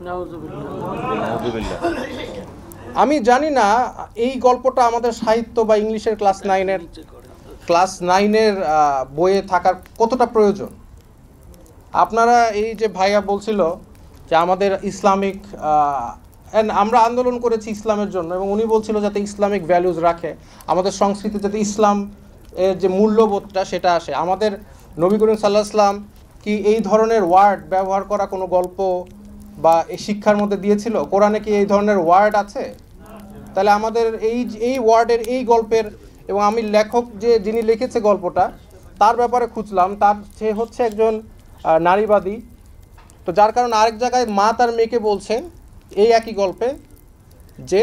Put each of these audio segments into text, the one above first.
নাউযুবিল্লাহ। আমি জানি না এই গল্পটা আমাদের সাহিত্য বা ইংলিশের ক্লাস নাইনের বইয়ে থাকার কতটা প্রয়োজন। আপনারা এই যে ভাইয়া বলছিল যে আমাদের ইসলামিক আমরা আন্দোলন করেছি ইসলামের জন্য, এবং উনি বলছিল যাতে ইসলামিক ভ্যালুজ রাখে, আমাদের সংস্কৃতিতে যাতে ইসলাম এর যে মূল্যবোধটা সেটা আসে। আমাদের নবী করিম সাল্লাল্লাহু আলাইহি ওয়াসাল্লাম কি এই ধরনের ওয়ার্ড ব্যবহার করা কোনো গল্প বা এই শিক্ষার মধ্যে দিয়েছিল? কোরআনে কি এই ধরনের ওয়ার্ড আছে? তাহলে আমাদের এই ওয়ার্ডের এই গল্পের, এবং আমি লেখক যিনি লিখেছে গল্পটা তার ব্যাপারে খুঁজলাম, সে হচ্ছে একজন নারীবাদী। তো যার কারণে আরেক জায়গায় মা তার মেয়েকে বলছে এই একই গল্পে যে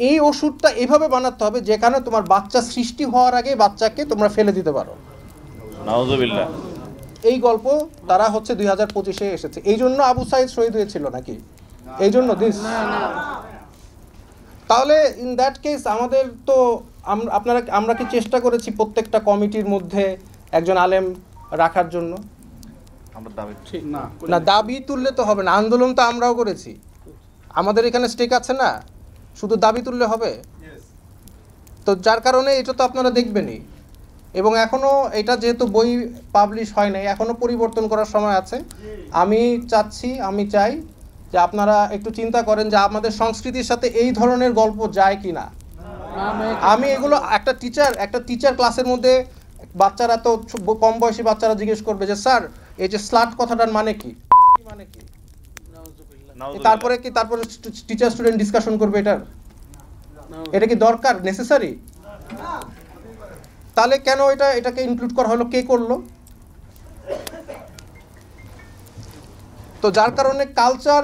এই ওষুধটা এভাবে বানাতে হবে যেখানে তোমার বাচ্চা সৃষ্টি হওয়ার আগে বাচ্চাকে তোমরা ফেলে দিতে পারো। নাউযুবিল্লাহ। এই গল্প তারা হচ্ছে 2025-এ এসেছে। এই জন্য আবু সাইদ শহীদ হয়েছিল নাকি? এই জন্য তাহলে ইন দ্যাট কেস আমাদের তো আমরা কি চেষ্টা করেছি প্রত্যেকটা কমিটির মধ্যে একজন আলেম রাখার জন্য? না, দাবি তুললে তো হবে না, আন্দোলন তো আমরাও করেছি, আমাদের এখানে স্টেক আছে না, শুধু দাবি তুললে হবে? তো যার কারণে এটা তো আপনারা দেখবেনই। এবং এখনও এটা যেহেতু বই পাবলিশ হয় নাই, এখনও পরিবর্তন করার সময় আছে। আমি চাই যে আপনারা একটু চিন্তা করেন যে আমাদের সংস্কৃতির সাথে এই ধরনের গল্প যায় কি না। আমি এগুলো একটা টিচার ক্লাসের মধ্যে বাচ্চারা তো কম বয়সী বাচ্চারা জিজ্ঞেস করবে যে স্যার এই যে স্লাট কথাটার মানে কি, তারপরে টিচার স্টুডেন্ট ডিসকাশন করবে এটা কি দরকার, নেসেসারি? তাহলে কেন এটাকে ইনক্লুড করা হলো, কে করলো? তো যার কারণে কালচার,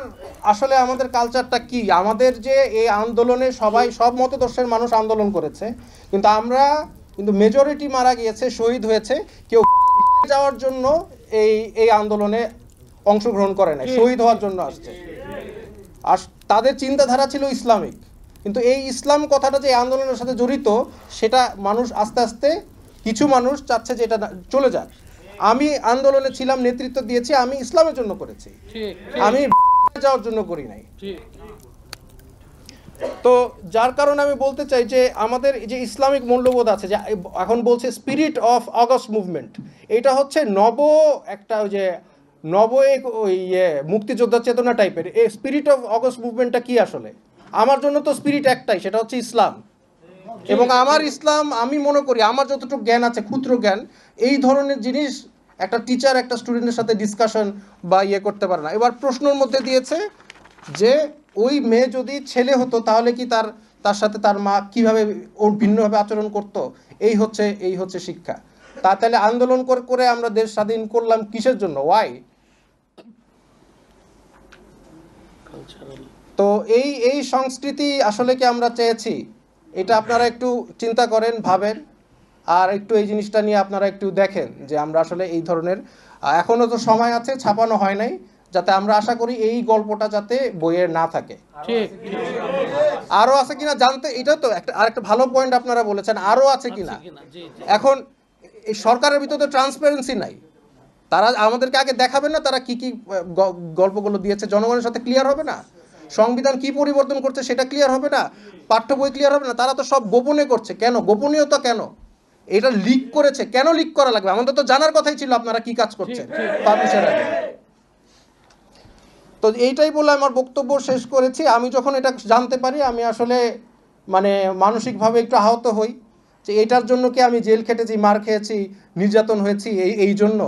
আসলে আমাদের কালচারটা কি? আমাদের যে এই আন্দোলনে সব মতদর্শের মানুষ আন্দোলন করেছে, কিন্তু মেজরিটি মারা গিয়েছে, শহীদ হয়েছে, কেউ যাওয়ার জন্য এই আন্দোলনে অংশগ্রহণ করে না, শহীদ হওয়ার জন্য আসছে। আর তাদের চিন্তাধারা ছিল ইসলামিক, কিন্তু এই ইসলাম কথাটা যে আন্দোলনের সাথে জড়িত সেটা মানুষ আস্তে আস্তে কিছু মানুষ চাচ্ছে যে এটা চলে যাক। আমি আন্দোলনে ছিলাম, নেতৃত্ব দিয়েছি, আমি ইসলামের জন্য করেছি, আমি যাওয়ার জন্য করি নাই। তো যার কারণে আমি বলতে চাই যে আমাদের যে ইসলামিক মূল্যবোধ আছে, যে এখন বলছে স্পিরিট অফ অগস্ট মুভমেন্ট, এটা হচ্ছে মুক্তিযোদ্ধা চেতনা টাইপের। এই স্পিরিট অফ অগস্ট মুভমেন্টটা কি আসলে? আমার জন্য তো স্পিরিট একটাই, সেটা হচ্ছে ইসলাম। এবং আমার ইসলাম, আমি মনে করি আমার যতটুকু জ্ঞান আছে, ক্ষুদ্র জ্ঞান, এই ধরনের জিনিস একটা টিচার একটা স্টুডেন্টের সাথে ডিসকাশন বা করতে পারে না। এবার প্রশ্নের মধ্যে দিয়েছে যে ওই মেয়ে যদি ছেলে হতো তাহলে কি তার সাথে তার মা কিভাবে ওর ভিন্নভাবে আচরণ করত? এই হচ্ছে শিক্ষা। তাহলে আন্দোলন করে আমরা দেশ স্বাধীন করলাম কিসের জন্য? ওয়াই? তো এই সংস্কৃতি আসলে কি আমরা চেয়েছি? এটা আপনারা একটু চিন্তা করেন, ভাবেন, আর একটু এই জিনিসটা নিয়ে আপনারা একটু দেখেন যে আমরা আসলে এই ধরনের, এখনো তো সময় আছে, ছাপানো হয় নাই, যাতে আমরা আশা করি এই গল্পটা যাতে বইয়ের না থাকে। ঠিক, আরো আছে কিনা জানতে, এটা তো আরেকটা ভালো পয়েন্ট আপনারা বলেছেন, আরো আছে কিনা। এখন এই সরকারের ভিতরে তো ট্রান্সপারেন্সি নাই, তারা আমাদেরকে আগে দেখাবেন না তারা কি গল্পগুলো দিয়েছে, জনগণের সাথে ক্লিয়ার হবে না? সংবিধান কি পরিবর্তন করছে সেটা ক্লিয়ার হবে না? পাঠ্য বই ক্লিয়ার হবে না? তারা তো সব গোপনে করছে। কেন গোপনীয়তা? কেন এটা লিক করেছে? কেন লিক করা লাগবে? আমাদের তো জানার কথাই ছিল আপনারা কি কাজ করছেন পাবলিশের আগে। তো এইটাই বলে আমার বক্তব্য শেষ করেছি। আমি যখন এটা জানতে পারি আমি আসলে মানসিকভাবে একটু আহত হই যে এটার জন্য কি আমি জেল খেটেছি, মার খেয়েছি, নির্যাতন হয়েছি এই জন্য?